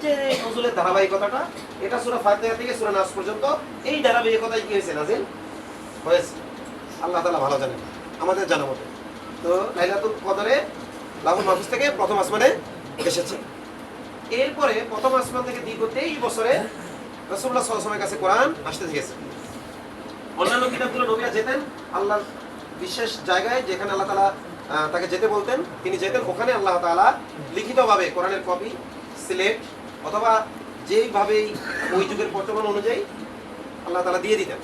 যে নজুলের ধারাবাহিকতাটা, এটা সূরা ফাতিহা থেকে সূরা নাস পর্যন্ত এই ধারাবাহিকতায় কি হয়েছে, নাজিল হয়েছে। আল্লাহ তাআলা ভালো জানেন, আমাদের জানা মতে। তো লাইলাতুল কদরে লাহুল মাহফুজ থেকে প্রথম আসমানে এসেছে। এরপরে প্রথম আসমান থেকে দীর্ঘ 23 বছরে রাসূলুল্লাহ সাল্লাল্লাহু আলাইহি ওয়াসাল্লামের কাছে কোরআন আসতে থেকেছে। অন্যান্য কিতাবগুলো নবীরা যেতেন আল্লাহর বিশেষ জায়গায়, যেখানে আল্লাহ তাআলা তাকে যেতে বলতেন তিনি যেতেন, ওখানে আল্লাহ তাআলা লিখিতভাবে কোরআনের কপি, সিলেট অথবা যেইভাবেই ওই যুগের প্রচলন অনুযায়ী আল্লাহ তাআলা দিয়ে দিতেন।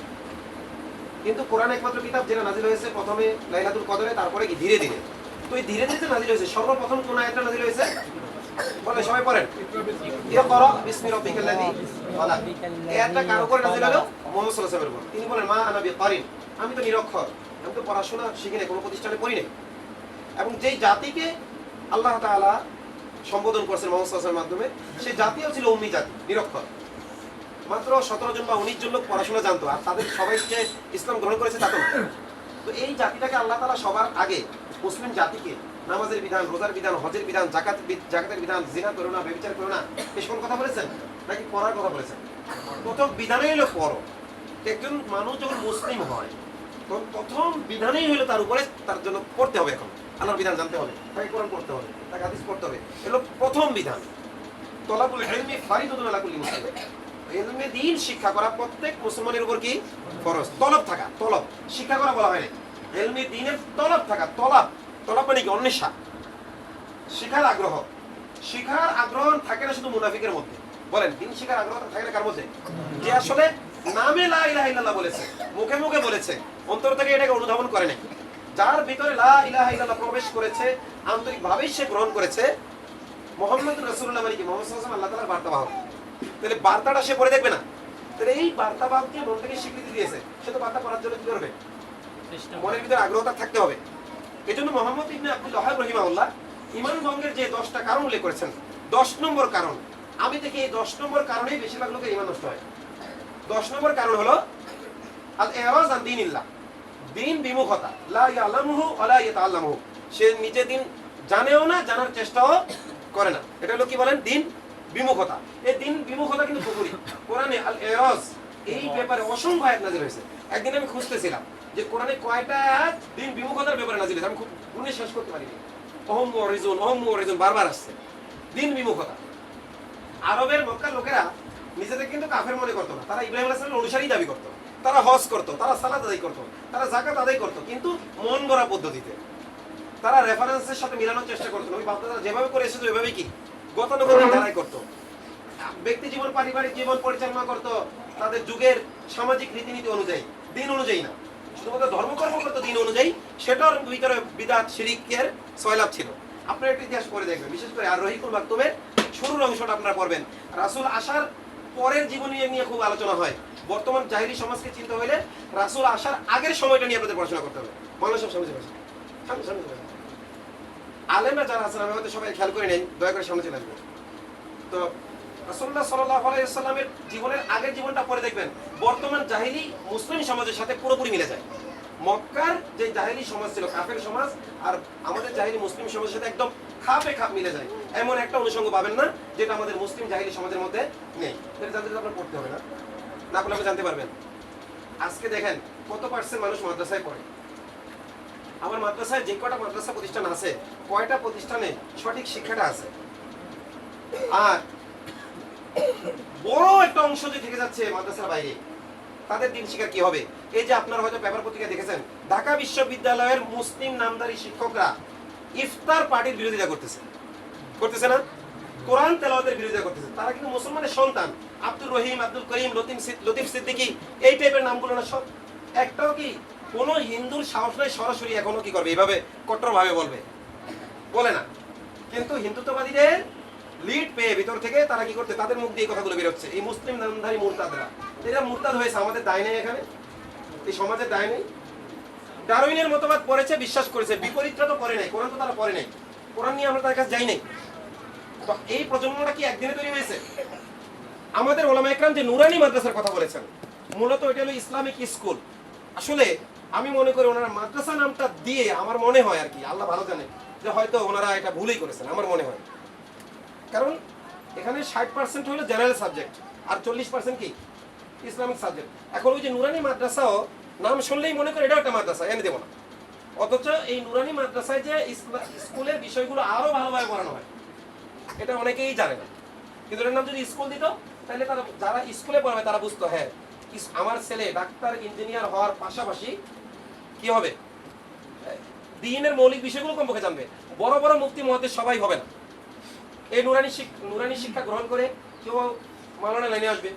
কিন্তু কোরআন একমাত্র কিতাব যেটা নাজিল হয়েছে প্রথমে লাইলাতুল কদরে, তারপরে কি ধীরে ধীরে। তো এই ধীরে ধীরে নাজিল হয়েছে, সর্বপ্রথম কোন আয়াতটা নাজিল হয়েছে বলে সবাই পড়েন, ইকরা বিসমি রাব্বিকাল্লাযী খালাক। এই আয়াতটা কার উপরে নাজিল হলো? মুহাম্মদ সাল্লাল্লাহু আলাইহি ওয়াসাল্লামের উপর। তিনি বলেন, মা আনা বিকারিন, আমি তো নিরক্ষর, আমি তো পড়াশোনা শিখি নাই, কোনো প্রতিষ্ঠানে পড়ি নাই। এবং যেই জাতিকে আল্লাহ তাআলা সম্বোধন করেছেন মুহাম্মদ সাল্লাল্লাহু আলাইহি ওয়াসাল্লামের মাধ্যমে, সেই জাতিও ছিল উম্মি জাতি, নিরক্ষর। মাত্র 17 জন বা 19 জন লোক পড়াশোনা জানতো, আর তাদের সবাই যে ইসলাম গ্রহণ করেছে তা তো না। তো এই জাতিটাকে আল্লাহ তাআলা সবার আগে মুসলিম জাতিকে নামাজের বিধান, রোজার বিধান, হজের বিধান, জাকাতের বিধান, জিনা করো না, ব্যভিচার করো না, এসব কথা বলেছেন নাকি পড়ার কথা বলেছেন? প্রথম বিধানই হলো পড়ো। একজন মানুষ যখন মুসলিম হয় তখন প্রথম বিধানই হলো তার উপরে, তার জন্য পড়তে হবে। এখন আল্লাহর বিধান জানতে হবে, তাকে কোরআন পড়তে হবে, তাকে হাদিস পড়তে হবে। এগুলো প্রথম বিধান। তলাবুল ইলমি ফারিদাতুন আলা কুল্লি মুসলিম। ইলমে দ্বীন শিক্ষা করা প্রত্যেক মুসলমানের উপর কি ফরজ। তলব থাকা, তলব, শিক্ষা করা বলা হয় না। ইলমে দ্বীনের তলব থাকা, তলব মানে কি? অন্বেষা, শিখার আগ্রহ। শিখার আগ্রহ থাকে না শুধু মুনাফিকের মধ্যে। বলেন, দ্বীন শিখার আগ্রহ থাকে না কার মধ্যে? যে আসলে নামে লা ইলাহা ইল্লাল্লাহ বলেছে, মুখে মুখে বলেছে, অন্তর থেকে এটাকে অনুধাবন করে নাই। যার ভিতরে লা ইলাহা ইল্লাল্লাহ প্রবেশ করেছে, আন্তরিকভাবেই সে গ্রহণ করেছে মুহাম্মদুর রাসূলুল্লাহ মানে কি? মুহাম্মদ সাল্লাল্লাহু আলাইহি ওয়াসাল্লাম আল্লাহ তাআলার বার্তাবাহক। তাহলে বার্তাটা সে পড়ে দেখবে না? তাহলে এই বার্তাবাহককে মন থেকে স্বীকৃতি দিয়েছে, সে তো বার্তা পড়ার জন্য কি করবে? মনের ভিতরে আগ্রহটা থাকতে হবে। এজন্য মুহাম্মদ ইবনে আব্দুল ওয়াহাব রাহিমাহুল্লাহ ঈমান ভঙ্গের যে 10টা কারণ উল্লেখ করেছেন, 10 নম্বর কারণ, আমি দেখি এই 10 নম্বর কারণেই বেশিরভাগ লোকের ঈমান নষ্ট হয়। 10 নম্বর কারণ হলো আল ইরাজ আন দীনিল্লাহ, দ্বীন বিমুখতা। লা ইয়ালামুহু ওয়া লা ইয়াতাআল্লামুহু, সে নিজে দ্বীন জানেও না, জানার চেষ্টাও করে না। এটা হলো কি বলেন? দ্বীন বিমুখতা। এই দ্বীন বিমুখতা কিন্তু কুফরি। কোরআনে আল ইরাজ এই ব্যাপারে অসংখ্য আয়াত নাযিল হয়েছে। একদিন আমি খুঁজতেছিলাম যে কোরআনে কয়টা আয়াত দ্বীন বিমুখতার ব্যাপারে নাযিল হয়েছে, আমি খুব গুণে শেষ করতে পারিনি। ওহম মুরিজুন বারবার আসছে, দ্বীন বিমুখতা। আরবের মক্কার লোকেরা নিজেদের কিন্তু কাফের মনে করতো না, তারা ইব্রাহিম আলাইহিস সালামের অনুসারী দাবি করতো, তারা হজ করতো, তারা সালাত আদায় করতো, তারা যাকাত আদায় করতো, কিন্তু মন গড়া পদ্ধতিতে। তারা রেফারেন্সের সাথে মিলানোর চেষ্টা করতো না। ওই বাপদাদা যেভাবে করে এসেছে ওইভাবেই কি গতানুগতিক ধারায় করতো। ব্যক্তি জীবন, পারিবারিক জীবন পরিচালনা করতো তাদের যুগের সামাজিক রীতিনীতি অনুযায়ী, দিন অনুযায়ী না। শুধুমাত্র ধর্মকর্ম করতো দিন অনুযায়ী, সেটার ভিতরে বিদআত শিরকের সয়লাভ ছিল। আপনারা একটু ইতিহাস পড়ে দেখবেন, বিশেষ করে আর রহিকুল মাকতুমের শুরুর অংশটা আপনারা পড়বেন। রাসূল আসার পরের জীবনী নিয়ে খুব আলোচনা হয়। বর্তমান জাহিলি সমাজকে চিন্তা হইলে রাসূল আসার আগের সময়টা নিয়ে আপনাদের পড়াশোনা করতে হবে। মানুষ সব সামনে বসে, আলেমরা যারা আছেন, আমি হয়তো সবাই খেয়াল করে নেই, দয়া করে সামনে চলে আসবেন। তো রাসূলুল্লাহ সাল্লাল্লাহু আলাইহি ওয়াসাল্লামের জীবনের আগের জীবনটা পড়ে দেখবেন, বর্তমান জাহিলি মুসলিম সমাজের সাথে পুরোপুরি মিলে যায়। মক্কার যে জাহিলি সমাজ ছিল, কাফের সমাজ, আর আমাদের জাহিলি মুসলিম সমাজের সাথে একদম খাপে খাপ মিলে যায়। এমন একটা অনুষঙ্গ পাবেন না যেটা আমাদের মুসলিম জাহিলি সমাজের মধ্যে নেই। এটা জানতে আপনার পড়তে হবে না, না পড়লে আপনি জানতে পারবেন। আজকে দেখেন কত পার্সেন্ট মানুষ মাদ্রাসায় পড়ে। আমার মাদ্রাসায় যে কটা মাদ্রাসা প্রতিষ্ঠান আছে, কয়টা প্রতিষ্ঠানে সঠিক শিক্ষাটা আছে? আর বড় একটা অংশ যে থেকে যাচ্ছে মাদ্রাসার বাইরে, তাদের দিন শিক্ষা কি হবে? এই যে আপনারা হয়তো পেপার পত্রিকা দেখেছেন, ঢাকা বিশ্ববিদ্যালয়ের মুসলিম নামধারী শিক্ষকরা ইফতার পার্টির বিরোধিতা করতেছে না? কোরআন তেলাওয়াতের বিরোধিতা করতেছে। তারা কিন্তু মুসলমানের সন্তান। আব্দুর রহিম, আব্দুল করিম, লতিফ সিদ্দিকী, এই টাইপের নামগুলো না সব একটাও কি কোনো হিন্দুর সাহস নাই সরাসরি এখনো কি করবে এইভাবে কট্টরভাবে বলে না। কিন্তু হিন্দুত্ববাদীদের লিড পেয়ে ভিতর থেকে তারা কি করতে, তাদের মুখ দিয়ে এই কথাগুলো বেরোচ্ছে। এই মুসলিম নামধারী মুরতাদরা, এরা মুরতাদ হয়েছে, আমাদের দায় নেই, এখানে এই সমাজের দায় নেই। ডারউইনের মতবাদ পড়েছে, বিশ্বাস করেছে, বিপরীতটা তো করে নাই। কোরআন তো তারা পড়ে নাই, কোরআন নিয়ে আমরা তার কাছে যাই নাই। তো এই প্রজন্মটা কি একদিনে তৈরি হয়েছে? আমাদের ওলামা একরাম যে নুরানি মাদ্রাসার কথা বলেছেন, মূলত এটা হলো ইসলামিক স্কুল। আসলে আমি মনে করি ওনারা মাদ্রাসা নামটা দিয়ে, আমার মনে হয় আর কি, আল্লাহ ভালো জানে, যে হয়তো ওনারা এটা ভুলই করেছেন, আমার মনে হয়। কারণ এখানে 60% হলো জেনারেল সাবজেক্ট আর 40% কি ইসলামিক সাবজেক্ট। এখন ওই যে নুরানি মাদ্রাসাও নাম শুনলেই মনে করে এটাও একটা মাদ্রাসা, এনে দেবো না। অথচ এই নুরানি মাদ্রাসায় যে স্কুলের বিষয়গুলো আরো ভালোভাবে পড়ানো হয় এটা অনেকেই জানে না। কিন্তু এটার নাম যদি স্কুল দিত তাহলে তারা যারা স্কুলে পড়াবে তারা বুঝতো হ্যাঁ আমার ছেলে ডাক্তার ইঞ্জিনিয়ার হওয়ার পাশাপাশি কি হবে, দ্বীনের মৌলিক বিষয়গুলো কমপক্ষে জানবে। বড় বড় মুফতি মুহাদ্দিস সবাই হবে না। এই নুরানি শিক্ষা গ্রহণ করে কেউ মাওলানা লাইনে আসবে,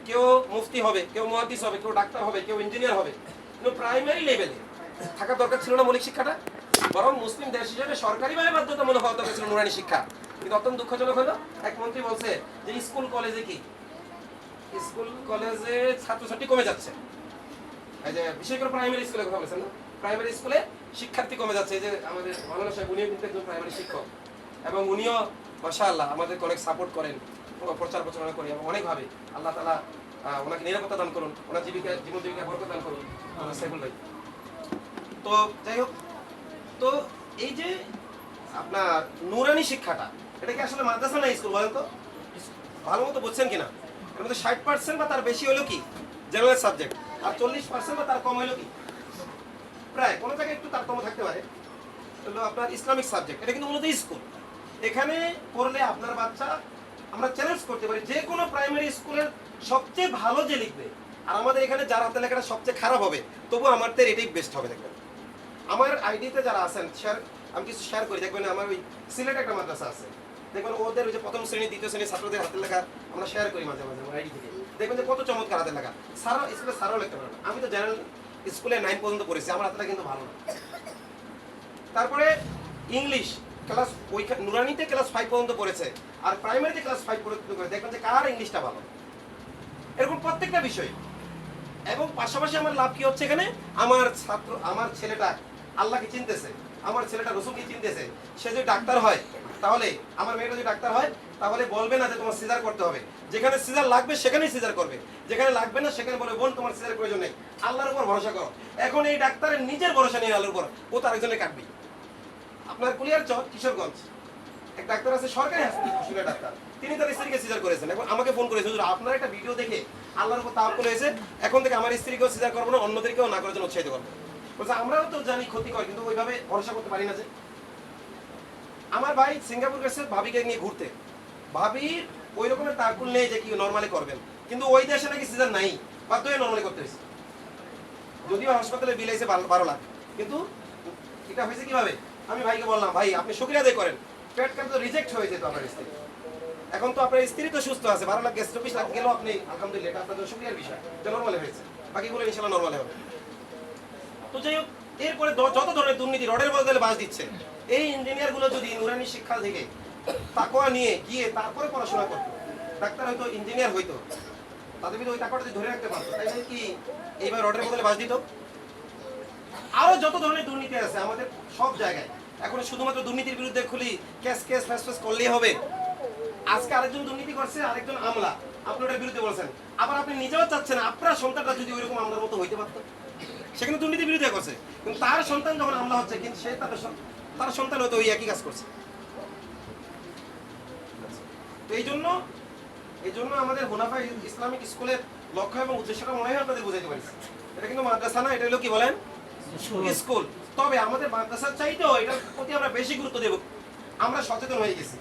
কেউ মুফতি হবে, কেউ মুহাদ্দিস হবে, কেউ ডাক্তার হবে, কেউ ইঞ্জিনিয়ার হবে। কিন্তু প্রাইমারি লেভেলে থাকার দরকার ছিল না মৌলিক শিক্ষাটা, বরং মুসলিম দেশ হিসেবে সরকারিভাবে বাধ্যতামূলক হওয়া দরকার ছিল নুরানি শিক্ষা। কিন্তু অত্যন্ত দুঃখজনক হলো এক মন্ত্রী বলছে যে স্কুল কলেজে ছাত্রছাত্রী কমে যাচ্ছে। এই যে বিশেষ করে প্রাইমারি স্কুলে কথা বলেছেন না, প্রাইমারি স্কুলে শিক্ষার্থী কমে যাচ্ছে। এই যে আমাদের মাওলানা সাহেব উনিও কিন্তু একজন প্রাইমারি শিক্ষক এবং উনিও মাশাআল্লাহ আমাদেরকে অনেক সাপোর্ট করেন, প্রচার প্রচারণা করি এবং অনেকভাবে আল্লাহ তাআলা ওনাকে নিরাপত্তা দান করুন, ওনার জীবন জীবিকা বরকত দান করুন সাইফুল ভাই। তো যাই হোক, তো এই যে আপনার নুরানি শিক্ষাটা এটা কি আসলে মাদ্রাসা না স্কুল বলেন তো? ভালো মতো বুঝছেন কিনা? এর মধ্যে 60% বা তার বেশি হলো কি জেনারেল সাবজেক্ট, আর 40% বা তার কম হলো কি প্রায় কোনো জায়গায় একটু তারতম্য থাকতে পারে হলো আপনার ইসলামিক সাবজেক্ট। এটা কিন্তু মূলত স্কুল। এখানে পড়লে আপনার বাচ্চা আমরা চ্যালেঞ্জ করতে পারি যে কোনো প্রাইমারি স্কুলের সবচেয়ে ভালো যে লিখবে, আর আমাদের এখানে যার হাতে লেখাটা সবচেয়ে খারাপ হবে তবু আমাদের এটাই বেস্ট হবে। দেখবেন আমার আইডিতে যারা আছেন আমি কিছু শেয়ার করি, দেখবেন আমার ওই সিলেটে একটা মাদ্রাসা আছে, দেখবেন ওদের ওই যে প্রথম শ্রেণী দ্বিতীয় শ্রেণীর ছাত্রদের হাতের লেখা আমরা শেয়ার করি মাঝে মাঝে আমার আইডি থেকে। দেখবেন যে কত চমৎকার হাতের লেখা, সারা স্কুলে সারাও লিখতে পারে না। আমি তো জেনারেল স্কুলে 9 পর্যন্ত পড়েছি, আমার হাতটা কিন্তু ভালো না। তারপরে ইংলিশ ক্লাস ওই নুরানিতে ক্লাস 5 পর্যন্ত পড়েছে আর প্রাইমারিতে ক্লাস 5 পর্যন্ত করে, দেখবেন যে কার ইংলিশটা ভালো, এরকম প্রত্যেকটা বিষয়। এবং পাশাপাশি আমার লাভ কি হচ্ছে এখানে, আমার ছেলেটা আল্লাহকে চিনতেছে, আমার ছেলেটা রসুলকে চিনতেছে। সে যদি ডাক্তার হয় তাহলে আমার মেয়েটা যদি ডাক্তার হয় তাহলে বলবে না যে তোমার সিজার করতে হবে, যেখানে সিজার লাগবে সেখানেই সিজার করবে, যেখানে লাগবে না সেখানে বলে বোন তোমার সিজার প্রয়োজন নেই, আল্লাহর উপর ভরসা করো। এখন এই ডাক্তারের নিজের ভরসা নেই আল্লাহর উপর, ও তার একজনে কাটবে। আপনার কুলিয়ারচর কিশোরগঞ্জ এক ডাক্তার আছে, সরকারি হাসপাতাল ডাক্তার, তিনি তার স্ত্রীকে সিজার করেছেন। এখন আমাকে ফোন করেছে হুজুর আপনার একটা ভিডিও দেখে আল্লাহর উপর তাওয়াক্কুল হয়েছে, এখন থেকে আমার স্ত্রীকেও সিজার করবো না, অন্যদেরকেও না করার জন্য উৎসাহিত করবো। বলছে আমরাও তো জানি ক্ষতি করে কিন্তু ওইভাবে ভরসা করতে পারি না। যে আমার ভাই সিঙ্গাপুর গেছে ভাবিকে নিয়ে ঘুরতে, ভাবির ওই রকমের তাওয়াক্কুল নেই যে কি নরমালি করবেন, কিন্তু ওই দেশে নাকি সিজার নাই, বাধ্য হয়ে নরমালি করতে হয়েছে। যদিও হাসপাতালে বিল হয়েছে 12 লাখ, কিন্তু এটা হয়েছে কিভাবে? আমি ভাইকে বললাম ভাই আপনি শুকরিয়া আদায় করেন, পেট ক্যান্সার তো রিজেক্ট হয়ে যেত আপনার স্ত্রী, এখন তো আপনার স্ত্রী তো সুস্থ আছে, 12 লাখ গেছে 24 লাখ গেলেও আপনি আলহামদুলিল্লাহ এটা আপনার শুকরিয়ার বিষয়, এটা নরমালি হয়েছে, বাকিগুলো ইনশাআল্লাহ নরমালি হবে। তো যাই হোক, এরপরে যত ধরনের দুর্নীতি রডের বদলে বাস দিচ্ছে, এই ইঞ্জিনিয়ার গুলো যদি নুরানি শিক্ষা থেকে তাকওয়া নিয়ে গিয়ে তারপরে পড়াশোনা করতো, ডাক্তার হয়তো ইঞ্জিনিয়ার হইতো, তাদের ভিতরে ওই তাকওয়াটা যদি ধরে রাখতে পারতো, তাই কি এইবার রডের বদলে বাস দিত? আরো যত ধরনের দুর্নীতি আছে আমাদের সব জায়গায়, এখন শুধুমাত্র দুর্নীতির বিরুদ্ধে খুলি কেস ফ্যাস করলেই হবে। আজকে আরেকজন দুর্নীতি করছে, আরেকজন আমলা, আপনি ওটার বিরুদ্ধে বলছেন, আবার আপনি নিজেও চাচ্ছেন আপনার সন্তানটা যদি ওইরকম আমলার মতো হইতে পারতো, সেখানে দুর্নীতির বিরুদ্ধে করছে, কিন্তু তার সন্তান যখন আমলা হচ্ছে কিন্তু সে তার সন্তান হয়তো ওই একই কাজ করছে। তো এই জন্য আমাদের হুনাফা ইসলামিক স্কুলের লক্ষ্য এবং উদ্দেশ্যটা মনে হয় আপনাদের বুঝাইতে পারছি। এটা কিন্তু মাদ্রাসা না, এটা হলো কি বলেন স্কুল। তবে আমাদের মাদ্রাসার চাইতেও এটার প্রতি আমরা বেশি গুরুত্ব দেব, আমরা সচেতন হয়ে গেছি।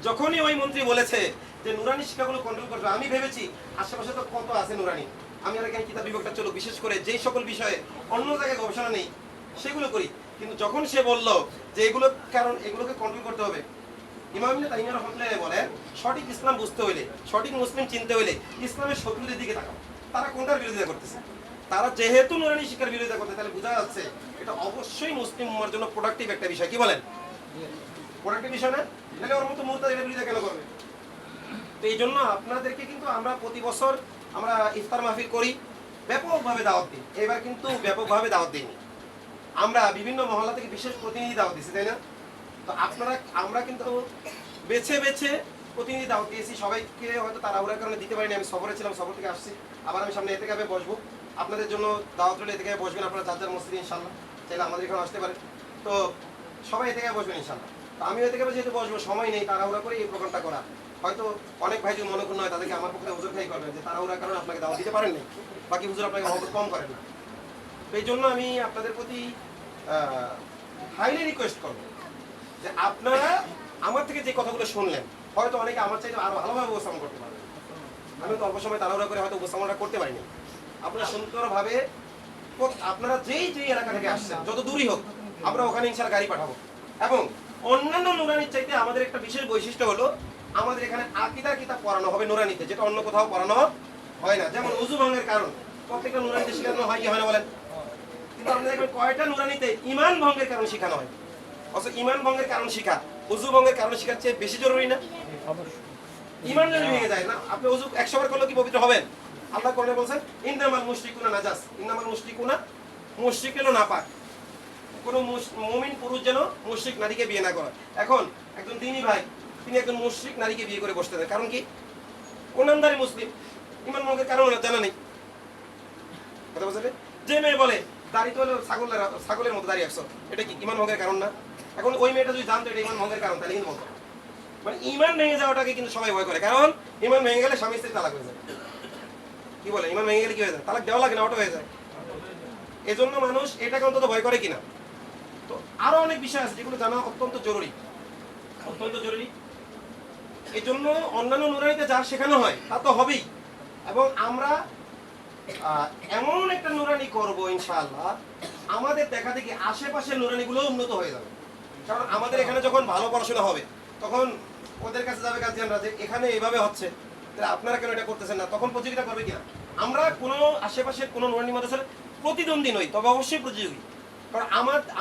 যখনই ওই মন্ত্রী বলেছে যে নুরানি শিক্ষাগুলো কন্ট্রোল করবে, আমি ভেবেছি আশেপাশে তো কত আছে নুরানি, আমি আর এখানে কিতাব বিভাগটা চলুক, বিশেষ করে যেই সকল বিষয়ে অন্য জায়গায় গবেষণা নেই সেগুলো করি। কিন্তু যখন সে বলল যে এগুলোকে কন্ট্রোল করতে হবে, ইমাম ইবনে তাইমিয়া রাহমাতুল্লাহ বলেন সঠিক ইসলাম বুঝতে হইলে, সঠিক মুসলিম চিনতে হইলে ইসলামের শত্রুদের দিকে তাকাও, তারা কোনটার বিরোধিতা করতেছে। তারা যেহেতু নুরানি শিক্ষার বিরোধিতা করতে, তাহলে বোঝা যাচ্ছে এটা অবশ্যই মুসলিম উম্মার জন্য প্রোডাক্টিভ একটা বিষয়। কি বলেন? প্রোডাক্টিভ বিষয় না? তাহলে ওর মতো মুরতাদ এর বিরোধিতা কেন করবে? তো এই জন্য আপনাদেরকে কিন্তু আমরা প্রতি বছর আমরা ইফতার মাহফিল করি, ব্যাপকভাবে দাওয়াত দিই। এবার কিন্তু ব্যাপকভাবে দাওয়াত দিইনি, আমরা বিভিন্ন মহল্লা থেকে বিশেষ প্রতিনিধি দাওয়াত দিচ্ছি, তাই না? তো আমরা কিন্তু বেছে বেছে প্রতিনিধি দাওয়াত দিয়েছি। সবাইকে হয়তো তাড়াহুড়ার কারণে দিতে পারিনি, আমি সফরে ছিলাম, সফর থেকে আসছি, আবার আমি সামনে এতেকাফে বসবো, আপনাদের জন্য দাওয়াত রইলে এতেকাফে বসবেন আপনারা যার যার মসজিদে ইনশাআল্লাহ, চাইলে আমাদের এখানে আসতে পারেন। তো সবাই এতেকাফে বসবেন ইনশাআল্লাহ। তো আমি এতেকাফে যেহেতু বসবো, সময় নেই তাড়াহুড়া করে এই প্রোগ্রামটা করা, হয়তো অনেক ভাই যদি মনে করুন হয় তাদেরকে আমার পক্ষে হুজুর খাই করবেন যে তারা ওরা কারণে আপনাকে দাওয়াত দিতে পারেন নাই, বাকি হুজুর আপনাকে মহব্বত কম করেন না। এই জন্য আমি আপনাদের প্রতি হাইলি রিকোয়েস্ট করবো যে আপনারা আমার থেকে যে কথাগুলো শুনলেন, হয়তো অনেকে আমার চাইতে আরো ভালোভাবে উপস্থাপন করতে পারবেন। আমি তো অল্প সময় তাড়াহুড়া করে হয়তো উপস্থাপনটা করতে পারিনি। আপনারা সুন্দরভাবে আপনারা যেই এলাকা থেকে আসছেন, যত দূরই হোক, আমরা ওখানে ইনশাআল্লাহ গাড়ি পাঠাবো। এবং অন্যান্য নুরানির চাইতে আমাদের একটা বিশেষ বৈশিষ্ট্য হলো আমাদের এখানে আকীদার কিতাব পড়ানো হবে নুরানিতে, যেটা অন্য কোথাও পড়ানো হয় না। যেমন ওযু ভঙ্গের কারণ প্রত্যেকটা নুরানিতে শেখানো হয় কি হয় না বলেন? কিন্তু আমরা দেখবেন কয়টা নুরানিতে ঈমান ভঙ্গের কারণ শেখানো হয়। অথচ ঈমান ভঙ্গের কারণ শেখা ওযু ভঙ্গের কারণ শেখার চেয়ে বেশি জরুরি না? ঈমান যদি ভেঙে যায় না, আপনি ওযু 100 বার করলে কি পবিত্র হবেন? আল্লাহ কোরআনে বলেছেন ইন্নামাল মুশরিকুনা নাজাস, ইন্নামাল মুশরিকুনা, মুশরিক হলো নাপাক। কোনো মুমিন পুরুষ যেন মুশরিক নারীকে বিয়ে না করে। এখন একজন দ্বীনী ভাই তিনি একজন মুশরিক নারীকে বিয়ে করে বসতে দেন, কারণ কি? কোন নামধারী মুসলিম, ঈমান ভঙ্গের কারণ জানা নেই। কথা বুঝলেন? যে মেয়ে বলে দাড়ি তো হলো ছাগলের মতো দাড়ি আসছো, এটা কি ঈমান ভঙ্গের কারণ না? এখন ওই মেয়েটা যদি জানতো এটা ঈমান ভঙ্গের কারণ, তাহলে কিন্তু বলতো। মানে ঈমান ভেঙে যাওয়াটাকে কিন্তু সবাই ভয় করে, কারণ ঈমান ভেঙে গেলে স্বামী স্ত্রী তালাক হয়ে যায়। কি বলে? ঈমান ভেঙে গেলে কি হয়ে যায়? তালাক দেওয়া লাগে না, ওটা হয়ে যায়। এজন্য মানুষ এটাকে অন্তত ভয় করে কিনা। তো আরো অনেক বিষয় আছে যেগুলো জানা অত্যন্ত জরুরি, অত্যন্ত জরুরি। এই জন্য অন্যান্য নুরানিতে যা শেখানো হয় তা তো হবেই, এবং আমরা এমন একটা নুরানি করব ইনশাআল্লাহ, আমাদের দেখা দেখি আশেপাশের নুরানিগুলো উন্নত হয়ে যাবে। কারণ আমাদের এখানে যখন ভালো পড়াশোনা হবে, তখন ওদের কাছে যাবে গার্জিয়ানরা যে এখানে এইভাবে হচ্ছে, তাহলে আপনারা কেন এটা করতেছেন না? তখন প্রতিযোগিতা করবে কিনা? আমরা কোনো আশেপাশের কোনো নুরানি মাদ্রাসার প্রতিদ্বন্দ্বী নই, তবে অবশ্যই প্রতিযোগী। কারণ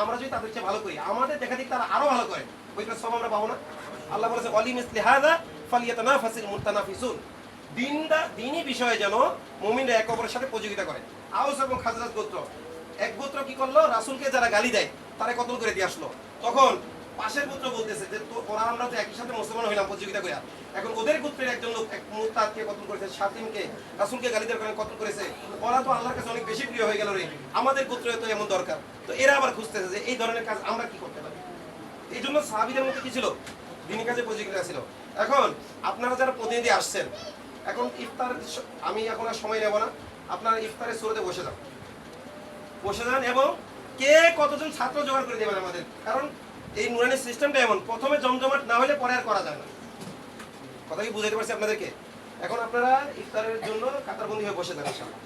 আমরা যদি তাদের চেয়ে ভালো করি, আমাদের দেখা দেখি তারা আরো ভালো করে, ওইটা সব আমরা পাবো না? আল্লাহ বলেছে ওয়ালি মিসলি হাযা ফালিয়াতানাফাসিল মুতানাফিসুন। দ্বীনি বিষয়ে যেন মুমিনরা একে অপরের সাথে প্রতিযোগিতা করে। আউস এবং খাজরাজ গোত্র, এক গোত্র কি করলো? রাসূলকে যারা গালি দেয় তারা কতল করে দিয়ে আসলো। তখন পাশের গোত্র বলতেছে যে ওরা আমরা তো একই সাথে মুসলমান হইলাম প্রতিযোগিতা করে, এখন ওদের গোত্রের একজন লোক এক মুরতাদকে কতল করেছে, শাতিমকে, রাসূলকে গালি দেওয়ার কারণে কতল করেছে। ওরা তো আল্লাহর কাছে অনেক বেশি প্রিয় হয়ে গেল রে, আমাদের গোত্রে তো এমন দরকার। তো এরা আবার খুঁজতেছে যে এই ধরনের কাজ আমরা কি করতে পারি। এই জন্য সাহাবীদের মধ্যে কি ছিল? দ্বীনি কাজে প্রতিযোগিতা ছিল। এখন আপনারা যারা প্রতিনিধি আসছেন, এখন ইফতার আমি এখন আর সময় নেব না, আপনারা ইফতারের শুরুতে বসে যান এবং কে কতজন ছাত্র জোগাড় করে দেবেন আমাদের। কারণ এই নুরানি সিস্টেমটা এমন, প্রথমে জমজমাট না হলে পরে আর করা যায় না। কথা কি বুঝাইতে পারছি আপনাদেরকে? এখন আপনারা ইফতারের জন্য কাতারবন্দি হয়ে বসে যান ইনশাআল্লাহ।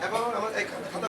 এবং আমার এই খাতা